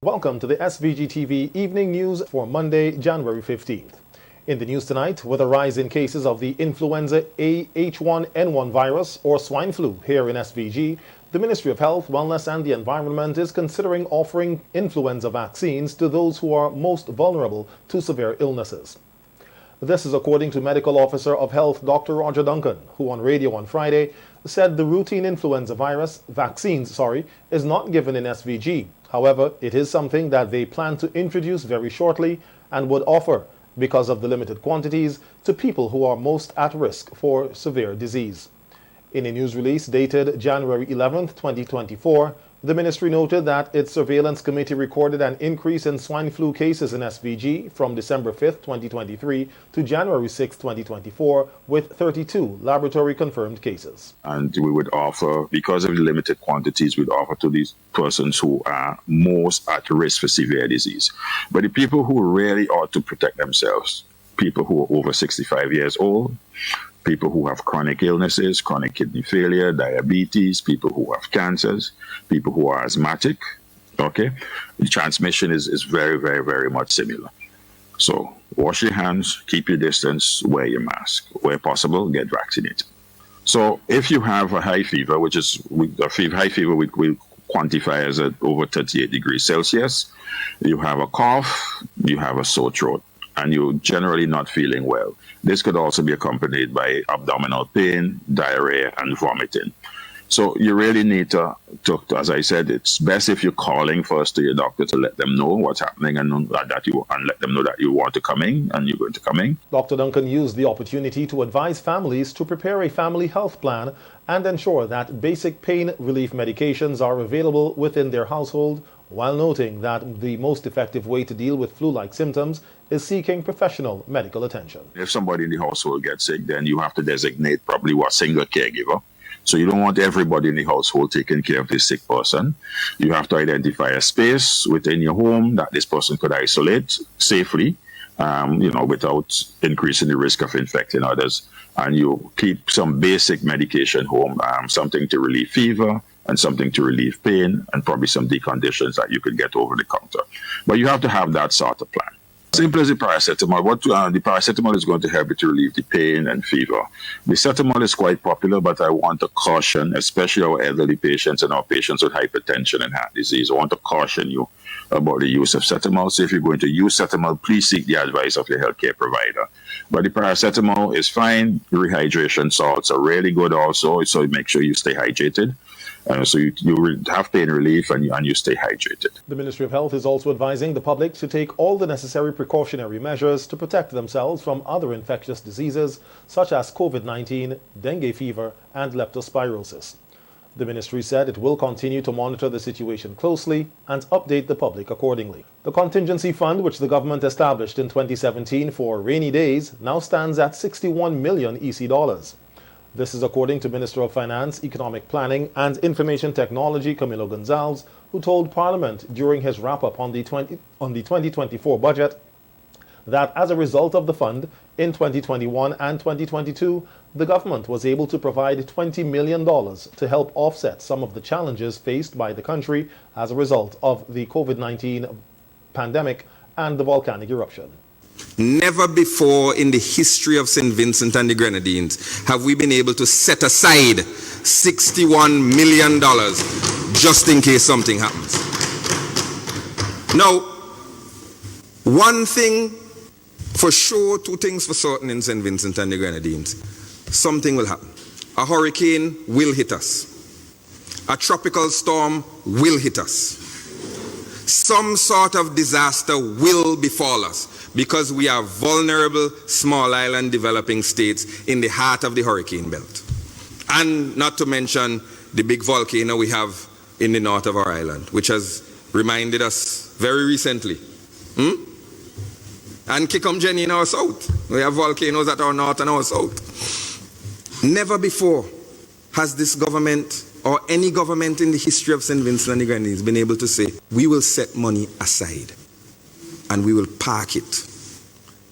Welcome to the SVG-TV evening news for Monday, January 15th. In the news tonight, with a rise in cases of the influenza A H1N1 virus or swine flu here in SVG, the Ministry of Health, Wellness and the Environment is considering offering influenza vaccines to those who are most vulnerable to severe illnesses. This is according to Medical Officer of Health Dr. Roger Duncan, who on radio on Friday said the routine influenza virus vaccines is not given in SVG. However, it is something that they plan to introduce very shortly and would offer, because of the limited quantities, to people who are most at risk for severe disease. In a news release dated January 11, 2024, the ministry noted that its surveillance committee recorded an increase in swine flu cases in SVG from December 5, 2023 to January 6, 2024, with 32 laboratory confirmed cases. And we would offer, because of the limited quantities, we'd offer to these persons who are most at risk for severe disease. But the people who really ought to protect themselves, people who are over 65 years old, people who have chronic illnesses, chronic kidney failure, diabetes, people who have cancers, people who are asthmatic, okay? The transmission is very, very, very much similar. So wash your hands, keep your distance, wear your mask. Where possible, get vaccinated. So if you have a high fever, which is high fever we quantify as over 38 degrees Celsius, you have a cough, you have a sore throat, and you're generally not feeling well. This could also be accompanied by abdominal pain, diarrhea, and vomiting. So you really need to, as I said, it's best if you're calling first to your doctor to let them know what's happening and let them know that you want to come in and you're going to come in. Dr. Duncan used the opportunity to advise families to prepare a family health plan and ensure that basic pain relief medications are available within their household, while noting that the most effective way to deal with flu-like symptoms is seeking professional medical attention. If somebody in the household gets sick, then you have to designate probably a single caregiver. So you don't want everybody in the household taking care of this sick person. You have to identify a space within your home that this person could isolate safely, without increasing the risk of infecting others. And you keep some basic medication home, something to relieve fever, and something to relieve pain, and probably some deconditions that you could get over the counter. But you have to have that sort of plan. Simple as the paracetamol. The paracetamol is going to help you to relieve the pain and fever. The cetamol is quite popular, but I want to caution, especially our elderly patients and our patients with hypertension and heart disease. I want to caution you about the use of cetamol. So if you're going to use cetamol, please seek the advice of your healthcare provider. But the paracetamol is fine. Rehydration salts are really good also, so make sure you stay hydrated. So you have pain relief and you stay hydrated. The Ministry of Health is also advising the public to take all the necessary precautionary measures to protect themselves from other infectious diseases such as COVID-19, dengue fever, and leptospirosis. The ministry said it will continue to monitor the situation closely and update the public accordingly. The Contingency Fund, which the government established in 2017 for rainy days, now stands at 61 million EC dollars. This is according to Minister of Finance, Economic Planning and Information Technology Camilo Gonzalez, who told Parliament during his wrap-up on the 2024 budget that as a result of the fund, in 2021 and 2022, the government was able to provide $20 million to help offset some of the challenges faced by the country as a result of the COVID-19 pandemic and the volcanic eruption. Never before in the history of St. Vincent and the Grenadines have we been able to set aside $61 million just in case something happens. Now, one thing for sure, two things for certain in St. Vincent and the Grenadines. Something will happen. A hurricane will hit us. A tropical storm will hit us. Some sort of disaster will befall us because we are vulnerable, small island developing states in the heart of the hurricane belt. And not to mention the big volcano we have in the north of our island, which has reminded us very recently. And Kikum-Jenny in our south. We have volcanoes at our north and our south. Never before has this government or any government in the history of St. Vincent and the Grenadines been able to say, we will set money aside and we will park it.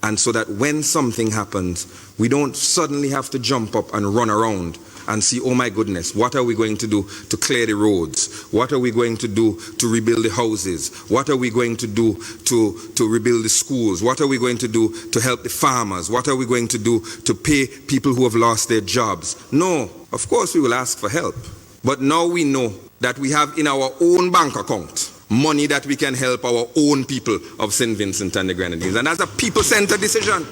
And so that when something happens, we don't suddenly have to jump up and run around and see, oh my goodness, what are we going to do to clear the roads? What are we going to do to rebuild the houses? What are we going to do to rebuild the schools? What are we going to do to help the farmers? What are we going to do to pay people who have lost their jobs? No, of course we will ask for help. But now we know that we have in our own bank account money that we can help our own people of St. Vincent and the Grenadines. And that's a people-centered decision.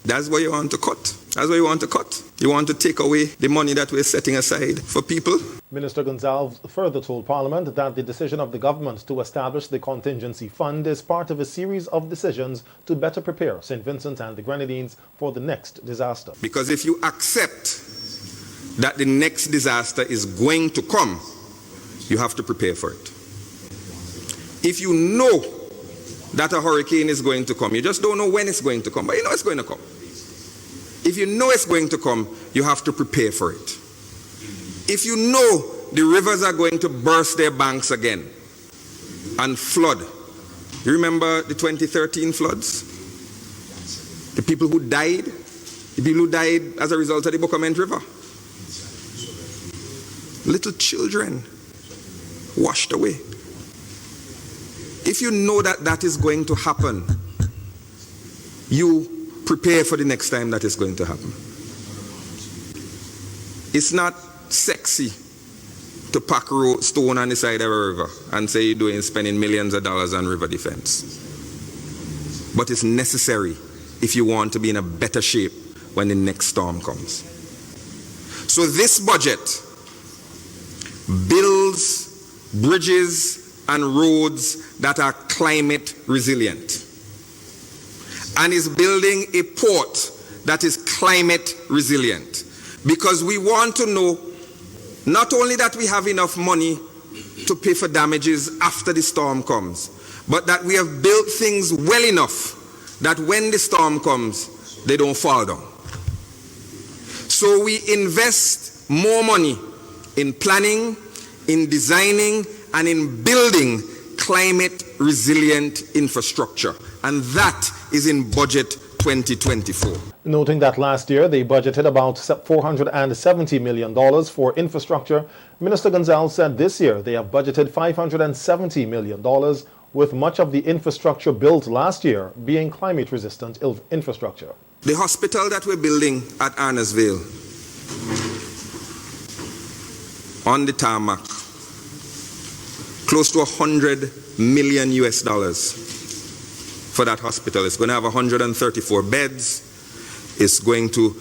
That's what you want to cut. That's what you want to cut. You want to take away the money that we're setting aside for people. Minister Gonzalez further told Parliament that the decision of the government to establish the contingency fund is part of a series of decisions to better prepare St. Vincent and the Grenadines for the next disaster. Because if you accept that the next disaster is going to come, you have to prepare for it. If you know that a hurricane is going to come, you just don't know when it's going to come, but you know it's going to come. If you know it's going to come, you have to prepare for it. If you know the rivers are going to burst their banks again and flood, you remember the 2013 floods? The people who died as a result of the Bequia River. Little children washed away. If you know that that is going to happen, you prepare for the next time that is going to happen. It's not sexy to pack stone on the side of a river and say you're spending millions of dollars on river defense. But it's necessary if you want to be in a better shape when the next storm comes. So this budget builds bridges and roads that are climate resilient, and is building a port that is climate resilient, because we want to know not only that we have enough money to pay for damages after the storm comes, but that we have built things well enough that when the storm comes, they don't fall down. So we invest more money in planning, in designing, and in building climate resilient infrastructure. And that is in budget 2024. Noting that last year they budgeted about $470 million for infrastructure, Minister Gonzalez said this year they have budgeted $570 million, with much of the infrastructure built last year being climate-resistant infrastructure. The hospital that we're building at Arnesville, on the tarmac, close to $100 million for that hospital. It's going to have 134 beds. It's going to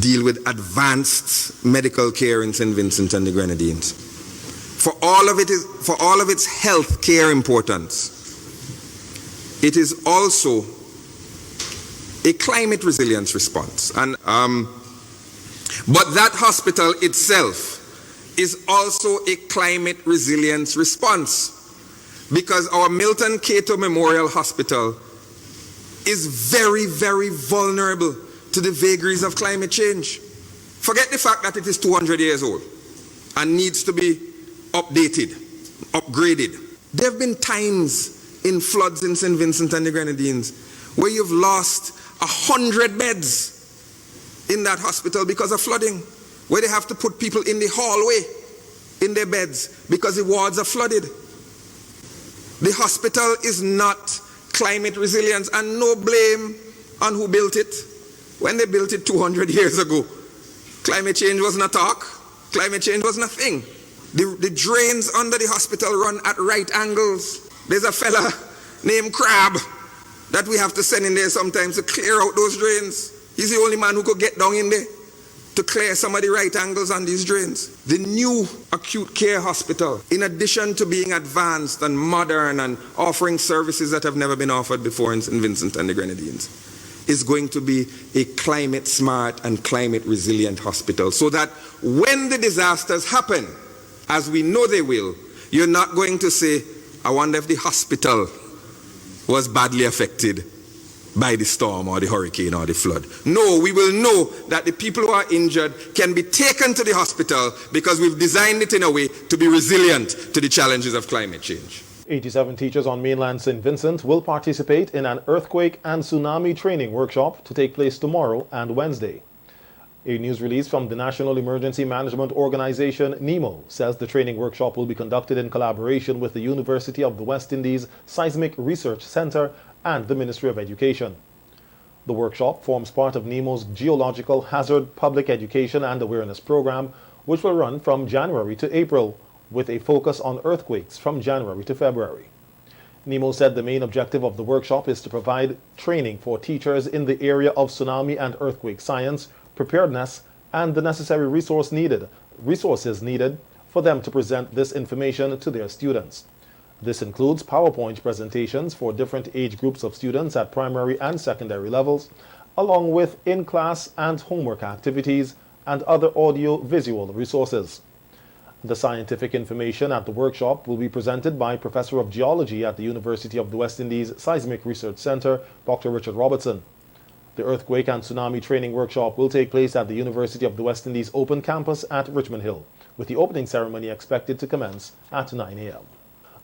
deal with advanced medical care in St. Vincent and the Grenadines. For all of its health care importance, it is also a climate resilience response. And but that hospital itself is also a climate resilience response, because our Milton Cato Memorial Hospital is very, very vulnerable to the vagaries of climate change. Forget the fact that it is 200 years old and needs to be updated, upgraded. There have been times in floods in St. Vincent and the Grenadines where you've lost 100 beds in that hospital because of flooding, where they have to put people in the hallway in their beds because the wards are flooded. The hospital is not climate resilience, and no blame on who built it. When they built it 200 years ago, climate change wasn't a talk. Climate change was nothing. The drains under the hospital run at right angles. There's a fella named Crab that we have to send in there sometimes to clear out those drains. He's the only man who could get down in there to clear some of the right angles on these drains. The new acute care hospital, in addition to being advanced and modern and offering services that have never been offered before in St. Vincent and the Grenadines, is going to be a climate smart and climate resilient hospital, so that when the disasters happen, as we know they will, you're not going to say, I wonder if the hospital was badly affected by the storm or the hurricane or the flood. No, we will know that the people who are injured can be taken to the hospital because we've designed it in a way to be resilient to the challenges of climate change. 87 teachers on mainland St. Vincent will participate in an earthquake and tsunami training workshop to take place tomorrow and Wednesday. A news release from the National Emergency Management Organization, NEMO, says the training workshop will be conducted in collaboration with the University of the West Indies Seismic Research Center and the Ministry of Education. The workshop forms part of NEMO's Geological Hazard Public Education and Awareness Program, which will run from January to April, with a focus on earthquakes from January to February. NEMO said the main objective of the workshop is to provide training for teachers in the area of tsunami and earthquake science, preparedness, and the necessary resources needed for them to present this information to their students. This includes PowerPoint presentations for different age groups of students at primary and secondary levels, along with in-class and homework activities and other audio-visual resources. The scientific information at the workshop will be presented by Professor of Geology at the University of the West Indies Seismic Research Center, Dr. Richard Robertson. The Earthquake and Tsunami Training Workshop will take place at the University of the West Indies Open Campus at Richmond Hill, with the opening ceremony expected to commence at 9 a.m.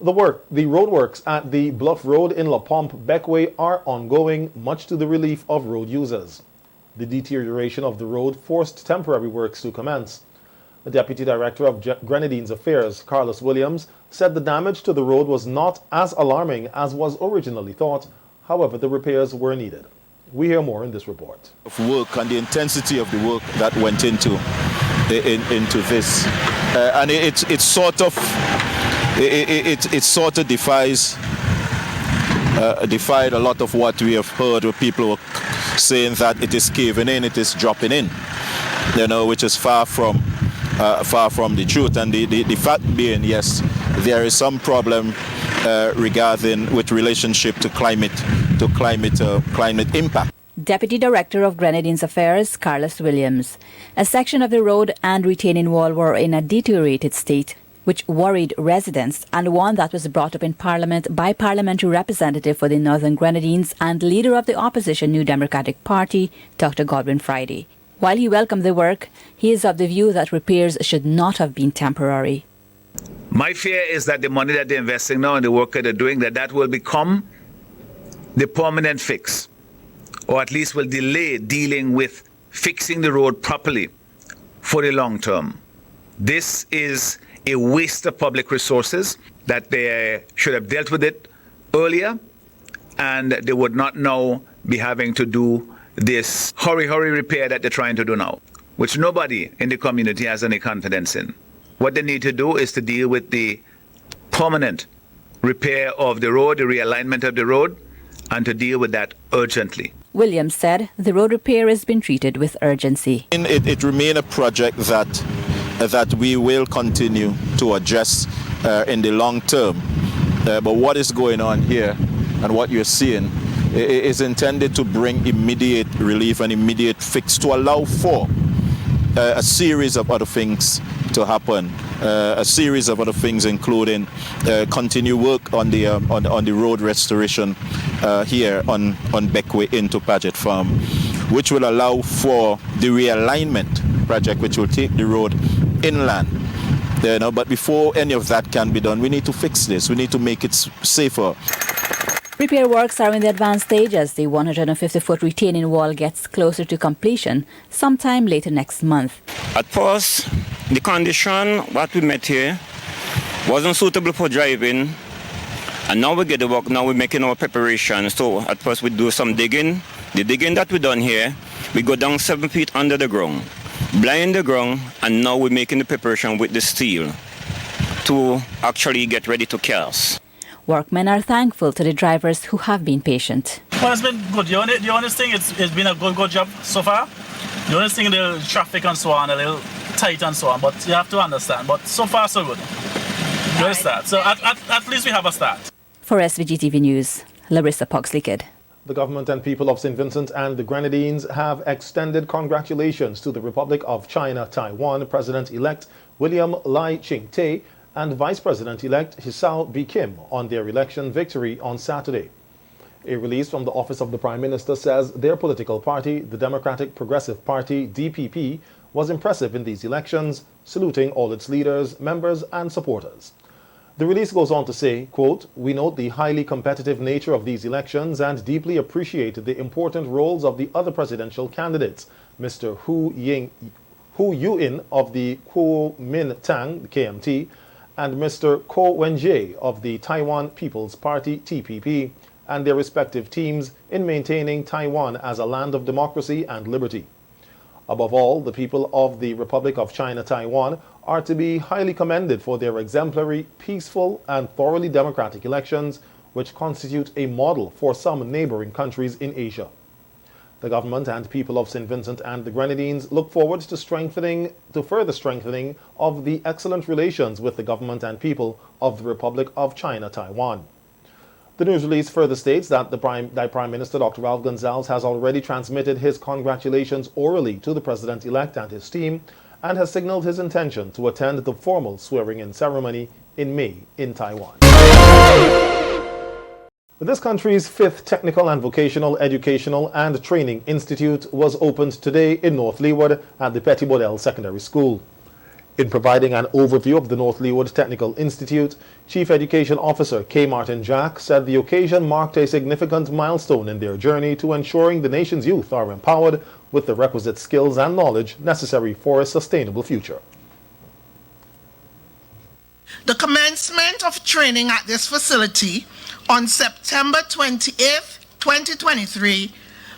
The roadworks at the Bluff Road in La Pompe, Bequia are ongoing, much to the relief of road users. The deterioration of the road forced temporary works to commence. The Deputy Director of Grenadines Affairs, Carlos Williams, said the damage to the road was not as alarming as was originally thought. However, the repairs were needed. We hear more in this report. Of work and the intensity of the work that went into this, and it sort of defied a lot of what we have heard, where people were saying that it is caving in, it is dropping in, which is far from the truth. And the fact being, yes, there is some problem with relationship to climate impact. Deputy Director of Grenadines Affairs, Carlos Williams. A section of the road and retaining wall were in a deteriorated state, which worried residents, and one that was brought up in Parliament by Parliamentary Representative for the Northern Grenadines and Leader of the Opposition New Democratic Party, Dr. Godwin Friday. While he welcomed the work, he is of the view that repairs should not have been temporary. My fear is that the money that they're investing now and the work that they're doing, that will become the permanent fix, or at least will delay dealing with fixing the road properly for the long term. This is a waste of public resources, that they should have dealt with it earlier, and they would not now be having to do this hurry repair that they're trying to do now, which nobody in the community has any confidence in. What they need to do is to deal with the permanent repair of the road, the realignment of the road, and to deal with that urgently. Williams said the road repair has been treated with urgency. It remains a project that we will continue to address in the long term. But what is going on here and what you're seeing is intended to bring immediate relief and immediate fix, to allow for a series of other things to happen. A series of other things, including continue work on the road restoration here on Bequia into Paget Farm, which will allow for the realignment project, which will take the road inland. But before any of that can be done, we need to fix this. We need to make it safer. Repair works are in the advanced stage as the 150-foot retaining wall gets closer to completion sometime later next month. At first, the condition what we met here wasn't suitable for driving, and now we get the work. Now we're making our preparation. So at first we do some digging. The digging that we done here, we go down 7 feet under the ground, blind the ground, and now we're making the preparation with the steel to actually get ready to cast. Workmen are thankful to the drivers who have been patient. Well, it's been good. The honest thing, it's been a good job so far. The honest thing, the traffic and so on, a little tight and so on, but you have to understand. But so far, so good. Good start. So at least we have a start. For SVG-TV News, Larissa Pogsley-Kidd. The government and people of St. Vincent and the Grenadines have extended congratulations to the Republic of China, Taiwan President-elect William Lai Ching-te and Vice President-elect Hisao B. Kim on their election victory on Saturday. A release from the Office of the Prime Minister says their political party, the Democratic Progressive Party, DPP, was impressive in these elections, saluting all its leaders, members and supporters. The release goes on to say, quote, "We note the highly competitive nature of these elections and deeply appreciate the important roles of the other presidential candidates, Mr. Hu Yu-in of the Kuomintang, KMT, and Mr. Ko Wen-jae of the Taiwan People's Party, TPP, and their respective teams in maintaining Taiwan as a land of democracy and liberty. Above all, the people of the Republic of China, Taiwan, are to be highly commended for their exemplary, peaceful, and thoroughly democratic elections, which constitute a model for some neighboring countries in Asia. The government and people of St. Vincent and the Grenadines look forward to further strengthening of the excellent relations with the government and people of the Republic of China, Taiwan." The news release further states that Prime Minister Dr. Ralph Gonsalves has already transmitted his congratulations orally to the President-elect and his team, and has signaled his intention to attend the formal swearing-in ceremony in May in Taiwan. This country's 5th Technical and Vocational Educational and Training Institute was opened today in North Leeward at the Petit Bodel Secondary School. In providing an overview of the North Leeward Technical Institute, Chief Education Officer K. Martin Jack said the occasion marked a significant milestone in their journey to ensuring the nation's youth are empowered with the requisite skills and knowledge necessary for a sustainable future. The commencement of training at this facility on September 28, 2023,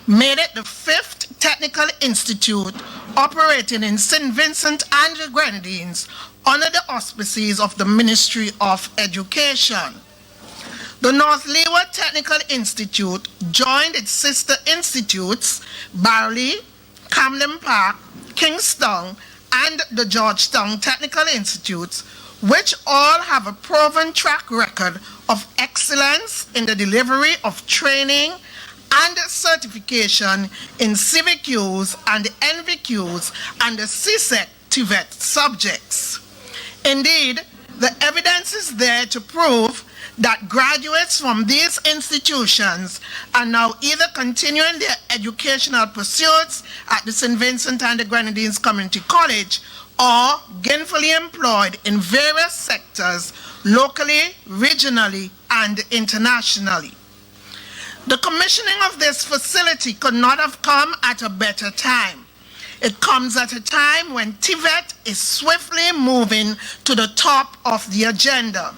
made it the 5th Technical Institute operating in St. Vincent and the Grenadines under the auspices of the Ministry of Education. The North Leeward Technical Institute joined its sister institutes, Barley, Camden Park, Kingston, and the Georgetown Technical Institutes, which all have a proven track record of excellence in the delivery of training and certification in CVQs and NVQs and the CSEC-TVET subjects. Indeed, the evidence is there to prove that graduates from these institutions are now either continuing their educational pursuits at the St. Vincent and the Grenadines Community College or gainfully employed in various sectors locally, regionally, and internationally. The commissioning of this facility could not have come at a better time. It comes at a time when TVET is swiftly moving to the top of the agenda.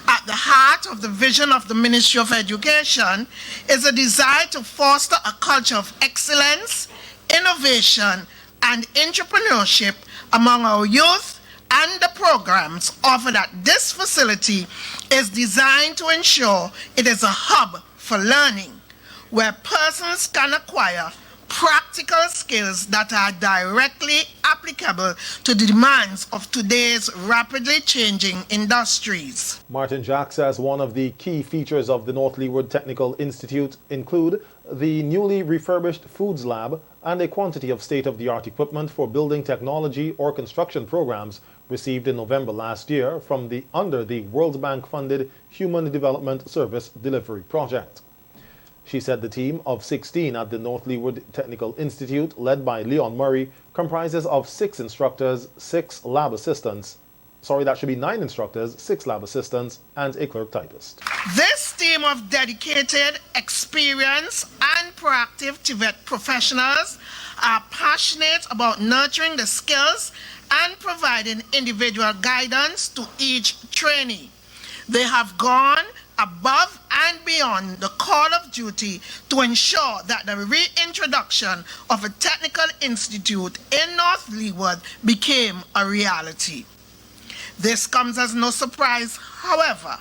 At the heart of the vision of the Ministry of Education is a desire to foster a culture of excellence, innovation, and entrepreneurship among our youth, and the programs offered at this facility is designed to ensure it is a hub for learning, where persons can acquire practical skills that are directly applicable to the demands of today's rapidly changing industries. Martin Jack says one of the key features of the North Leeward Technical Institute include the newly refurbished Foods Lab and a quantity of state-of-the-art equipment for building technology or construction programs received in November last year from under the World Bank-funded Human Development Service Delivery Project. She said the team of 16 at the North Leeward Technical Institute, led by Leon Murray, comprises of 6 instructors, 6 lab assistants. Sorry, that should be 9 instructors, 6 lab assistants, and a clerk typist. This team of dedicated, experienced, and proactive TVET professionals are passionate about nurturing the skills and providing individual guidance to each trainee. They have gone above and beyond the call of duty to ensure that the reintroduction of a technical institute in North Leeward became a reality. This comes as no surprise, however,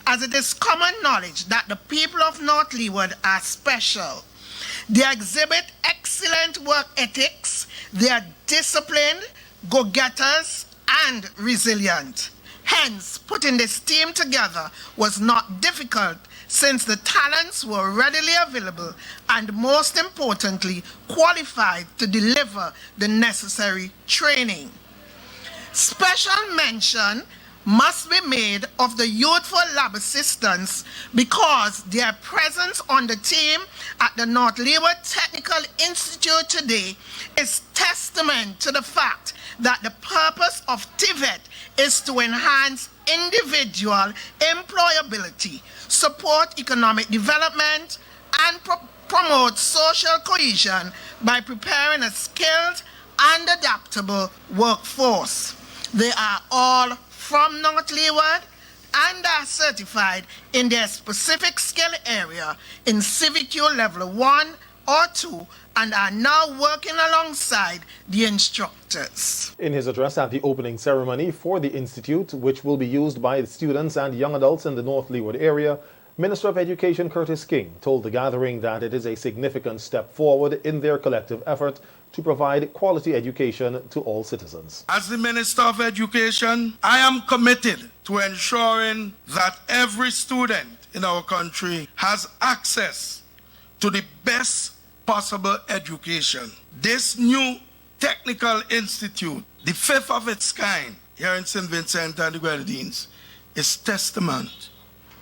as it is common knowledge that the people of North Leeward are special. They exhibit excellent work ethics, they are disciplined, go-getters, and resilient. Hence, putting this team together was not difficult since the talents were readily available and, most importantly, qualified to deliver the necessary training. Special mention must be made of the youthful lab assistants because their presence on the team at the North Leeward Technical Institute today is testament to the fact that the purpose of TVET is to enhance individual employability, support economic development, and promote social cohesion by preparing a skilled and adaptable workforce. They are all from North Leeward and are certified in their specific skill area in CVQ level 1 or 2 and are now working alongside the instructors. In his address at the opening ceremony for the institute, which will be used by the students and young adults in the North Leeward area, Minister of Education Curtis King told the gathering that it is a significant step forward in their collective effort to provide quality education to all citizens. As the Minister of Education, I am committed to ensuring that every student in our country has access to the best possible education. This new technical institute, the fifth of its kind here in St. Vincent and the Grenadines, is testament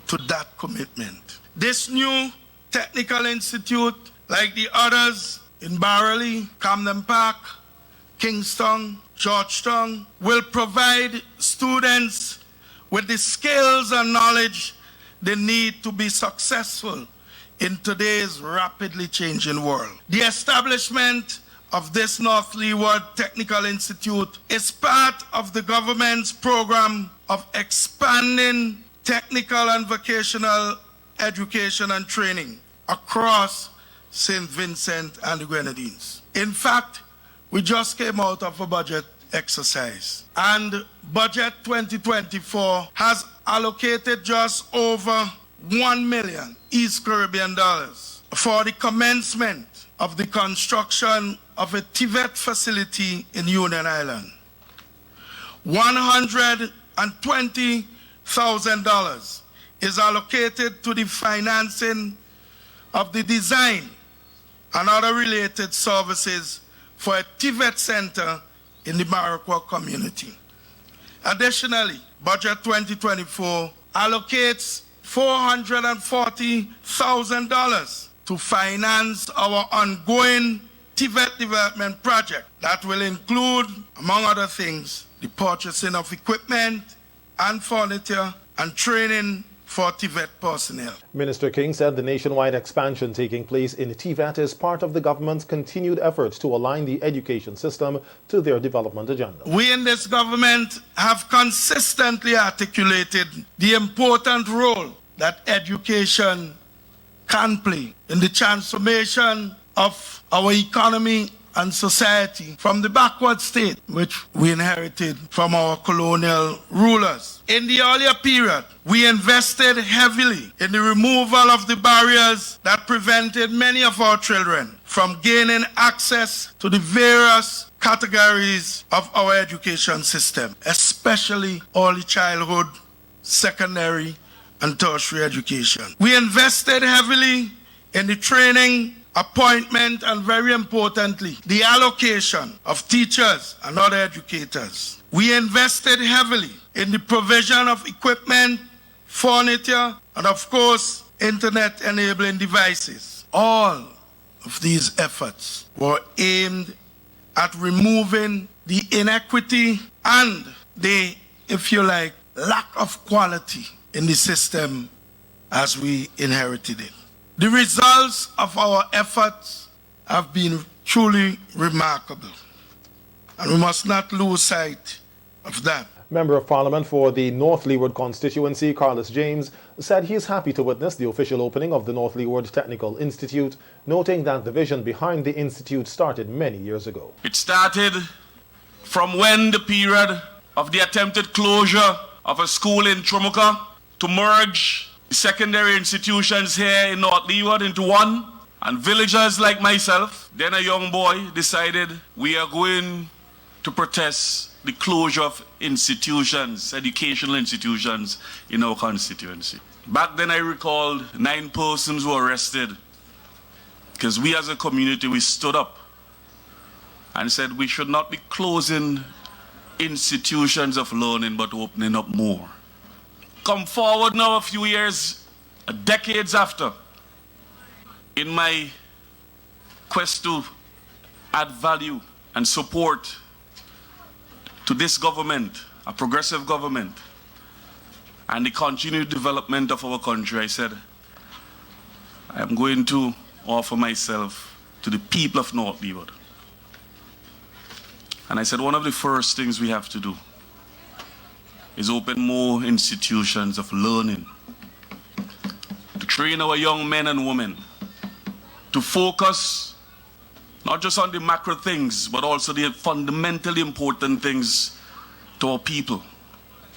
to that commitment. This new technical institute, like the others in Barley, Camden Park, Kingston, Georgetown, will provide students with the skills and knowledge they need to be successful in today's rapidly changing world. The establishment of this North Leeward Technical Institute is part of the government's program of expanding technical and vocational education and training across St. Vincent and the Grenadines. In fact, we just came out of a budget exercise, and Budget 2024 has allocated just over $1 million East Caribbean dollars for the commencement of the construction of a TVET facility in Union Island. $120,000 is allocated to the financing of the design and other related services for a TVET center in the Maraqua community. Additionally, Budget 2024 allocates $440,000 to finance our ongoing TVET development project that will include, among other things, the purchasing of equipment and furniture and training for TVET personnel. Minister King said the nationwide expansion taking place in TVET is part of the government's continued efforts to align the education system to their development agenda. We in this government have consistently articulated the important role that education can play in the transformation of our economy and society from the backward state which we inherited from our colonial rulers. In the earlier period, we invested heavily in the removal of the barriers that prevented many of our children from gaining access to the various categories of our education system, especially early childhood, secondary, and tertiary education. We invested heavily in the training, appointment, and very importantly, the allocation of teachers and other educators. We invested heavily in the provision of equipment, furniture, and of course, internet-enabling devices. All of these efforts were aimed at removing the inequity and the, if you like, lack of quality in the system as we inherited it. The results of our efforts have been truly remarkable, and we must not lose sight of that. Member of Parliament for the North Leeward constituency, Carlos James, said he is happy to witness the official opening of the North Leeward Technical Institute, noting that the vision behind the institute started many years ago. It started from when the period of the attempted closure of a school in Tromuka to merge secondary institutions here in North Leeward into one, and villagers like myself, then a young boy, decided we are going to protest the closure of institutions, educational institutions in our constituency. Back then I recalled 9 persons were arrested because we as a community, we stood up and said we should not be closing institutions of learning but opening up more. Come forward now a few years, decades after, in my quest to add value and support to this government, a progressive government, and the continued development of our country, I said, I am going to offer myself to the people of North Leeward. And I said, one of the first things we have to do is open more institutions of learning to train our young men and women to focus not just on the macro things, but also the fundamentally important things to our people: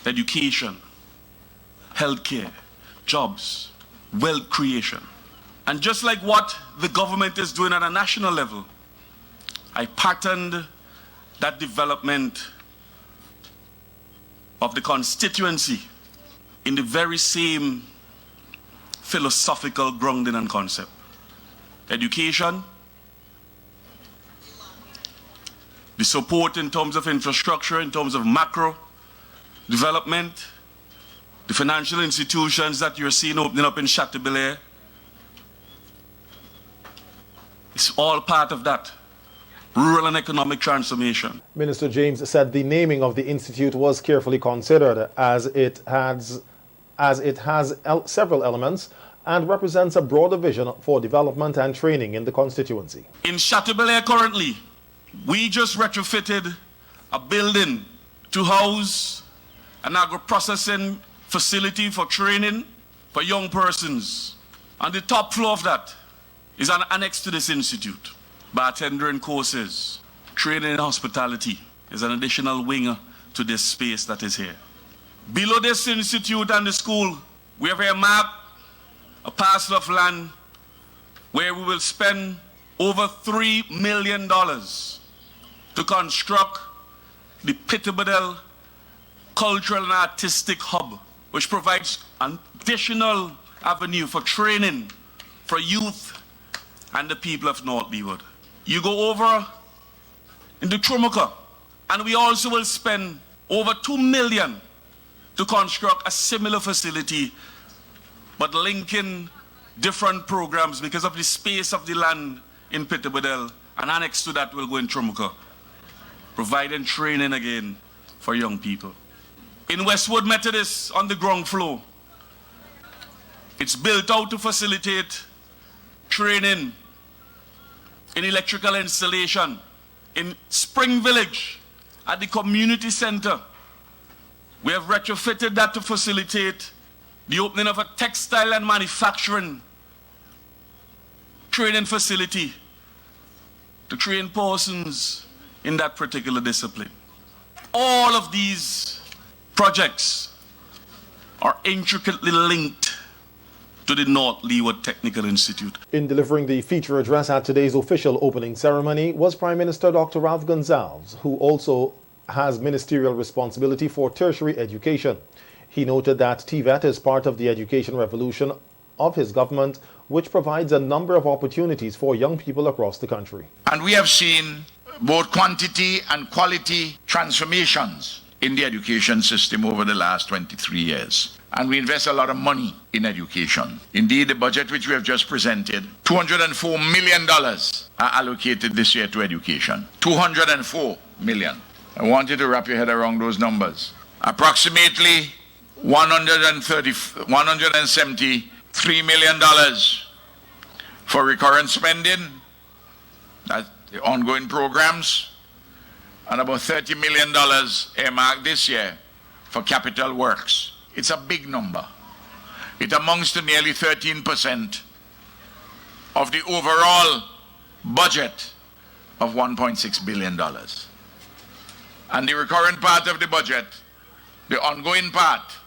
education, healthcare, jobs, wealth creation. And just like what the government is doing at a national level, I patterned that development of the constituency in the very same philosophical grounding and concept. Education, the support in terms of infrastructure, in terms of macro development, the financial institutions that you're seeing opening up in Chateaubriand, it's all part of that rural and economic transformation. Minister James said the naming of the institute was carefully considered as it has several elements and represents a broader vision for development and training in the constituency. In Chateaubriand currently, we just retrofitted a building to house an agro-processing facility for training for young persons. On the top floor of that is an annex to this institute. Bartendering courses, training in hospitality is an additional wing to this space that is here. Below this institute and the school, we have earmarked a parcel of land where we will spend over $3 million to construct the Pitibadel Cultural and Artistic Hub, which provides an additional avenue for training for youth and the people of North Leeward. You go over into Trumuka, and we also will spend over $2 million to construct a similar facility, but linking different programs because of the space of the land in Pitibadel, and annexed to that will go in Trumuka, providing training again for young people. In Westwood Methodist, on the ground floor, it's built out to facilitate training in electrical installation. In Spring Village, at the community center, we have retrofitted that to facilitate the opening of a textile and manufacturing training facility to train persons in that particular discipline. All of these projects are intricately linked to the North Leeward Technical Institute. In delivering the feature address at today's official opening ceremony was Prime Minister Dr. Ralph Gonsalves, who also has ministerial responsibility for tertiary education. He noted that TVET is part of the education revolution of his government, which provides a number of opportunities for young people across the country. And we have seen both quantity and quality transformations in the education system over the last 23 years. And we invest a lot of money in education. Indeed, the budget which we have just presented, $204 million are allocated this year to education. $204 million. I want you to wrap your head around those numbers. Approximately $173 million for recurrent spending, that's the ongoing programs, and about $30 million earmarked this year for capital works. It's a big number. It amounts to nearly 13% of the overall budget of $1.6 billion. And the recurrent part of the budget, the ongoing part,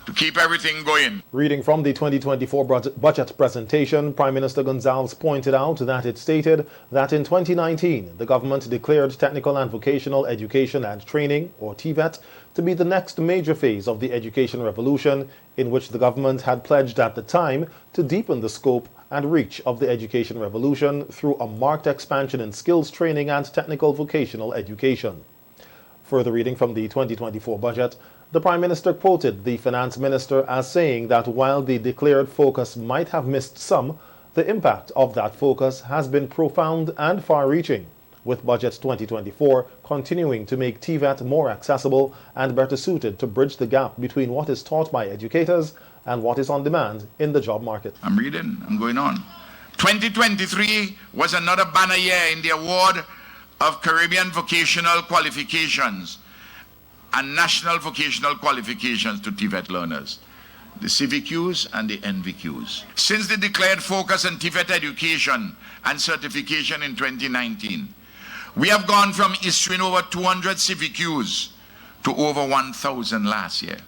to keep everything going. Reading from the 2024 budget presentation, Prime Minister Gonsalves pointed out that it stated that in 2019, the government declared technical and vocational education and training, or TVET, to be the next major phase of the education revolution, in which the government had pledged at the time to deepen the scope and reach of the education revolution through a marked expansion in skills training and technical vocational education. Further reading from the 2024 budget, the Prime Minister quoted the Finance Minister as saying that while the declared focus might have missed some, the impact of that focus has been profound and far-reaching. with Budget 2024 continuing to make TVET more accessible and better suited to bridge the gap between what is taught by educators and what is on demand in the job market. I'm reading, I'm going on. 2023 was another banner year in the award of Caribbean vocational qualifications and national vocational qualifications to TVET learners, the CVQs and the NVQs. Since the declared focus on TVET education and certification in 2019, we have gone from issuing over 200 CVQs to over 1,000 last year.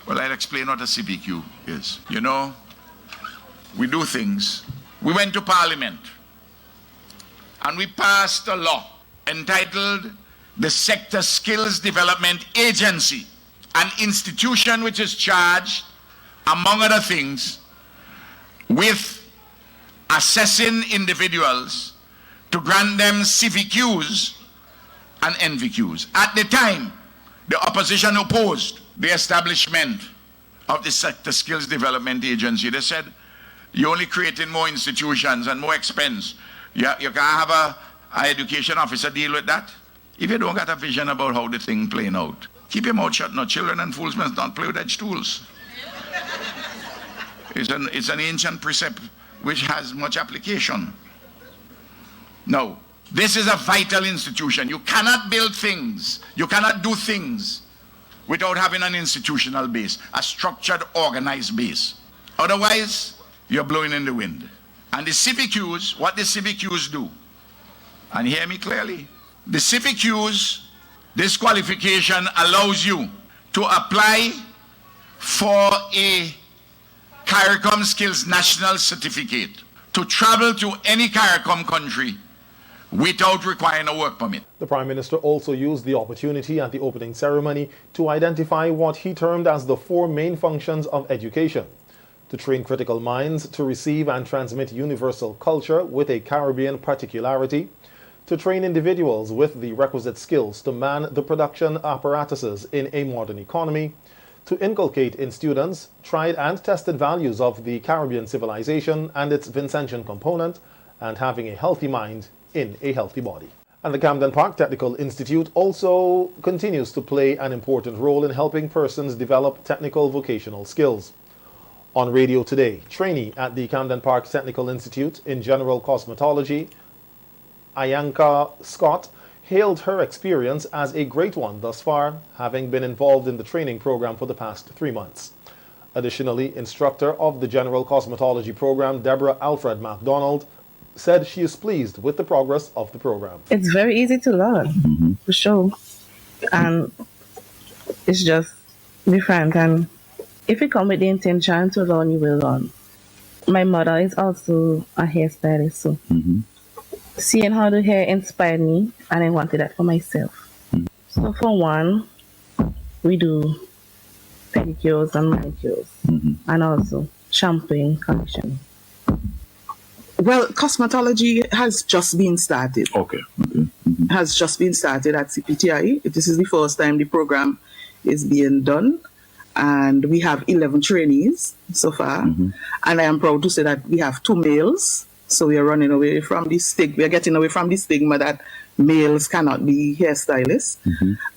Well, I'll explain what a CVQ is. You know, we do things. We went to Parliament and we passed a law entitled the Sector Skills Development Agency, an institution which is charged, among other things, with assessing individuals to grant them CVQs and NVQs. At the time, the opposition opposed the establishment of the Sector Skills Development Agency. They said, you're only creating more institutions and more expense. You can't have a education officer deal with that. If you don't got a vision about how the thing playing out, keep your mouth shut. No, children and fools must not play with edge tools. It's an ancient precept which has much application. No, this is a vital institution. You cannot build things, you cannot do things without having an institutional base, a structured, organized base. Otherwise, you're blowing in the wind. And the CVQs, what the CVQs do, and hear me clearly, the CVQs, this qualification allows you to apply for a CARICOM Skills National Certificate to travel to any CARICOM country without requiring a work permit. The Prime Minister also used the opportunity at the opening ceremony to identify what he termed as the 4 main functions of education: to train critical minds to receive and transmit universal culture with a Caribbean particularity, to train individuals with the requisite skills to man the production apparatuses in a modern economy, to inculcate in students tried and tested values of the Caribbean civilization and its Vincentian component, and having a healthy mind in a healthy body. And the Camden Park Technical Institute also continues to play an important role in helping persons develop technical vocational skills. On radio today, trainee at the Camden Park Technical Institute in General Cosmetology, Ayanka Scott, hailed her experience as a great one thus far, having been involved in the training program for the past 3 months. Additionally, instructor of the General Cosmetology program, Deborah Alfred MacDonald, said she is pleased with the progress of the program. It's very easy to learn, for sure. And it's just different. And if you come with the intention to learn, you will learn. My mother is also a hairstylist, so seeing how the hair inspired me, and I wanted that for myself. So for one, we do pedicures and manicures, and also shampooing, conditioning. Well, cosmetology has just been started. Okay. Has just been started at CPTI. This is the first time the program is being done. And we have 11 trainees so far. And I am proud to say that we have 2 males. So we are running away from the stigma. We are getting away from the stigma that males cannot be hairstylists.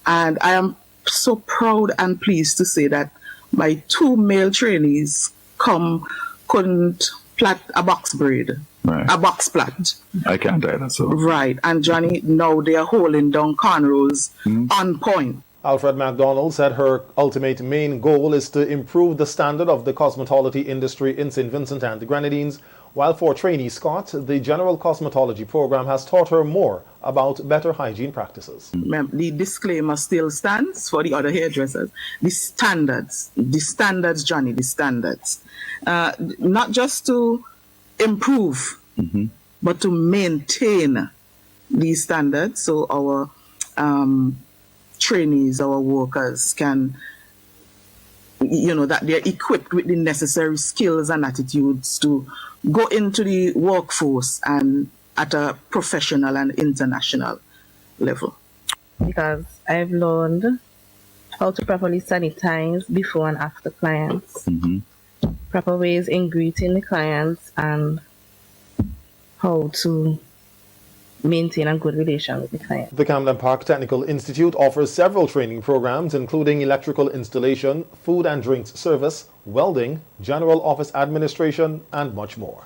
And I am so proud and pleased to say that my 2 male trainees couldn't plait a box braid. A box plait. I can't either, so. Right. And Johnny, now they are holding down cornrows on point. Alfred MacDonald said her ultimate main goal is to improve the standard of the cosmetology industry in St. Vincent and the Grenadines, while for trainee Scott, the General Cosmetology program has taught her more about better hygiene practices. The disclaimer still stands for the other hairdressers. The standards, Johnny, the standards. Not just to improve, but to maintain these standards so our trainees, our workers can, that they're equipped with the necessary skills and attitudes to go into the workforce and at a professional and international level. Because I've learned how to properly sanitize before and after clients, proper ways in greeting the clients, and how to maintain a good relation with the client. The Camden Park Technical Institute offers several training programs, including electrical installation, food and drinks service, welding, general office administration, and much more.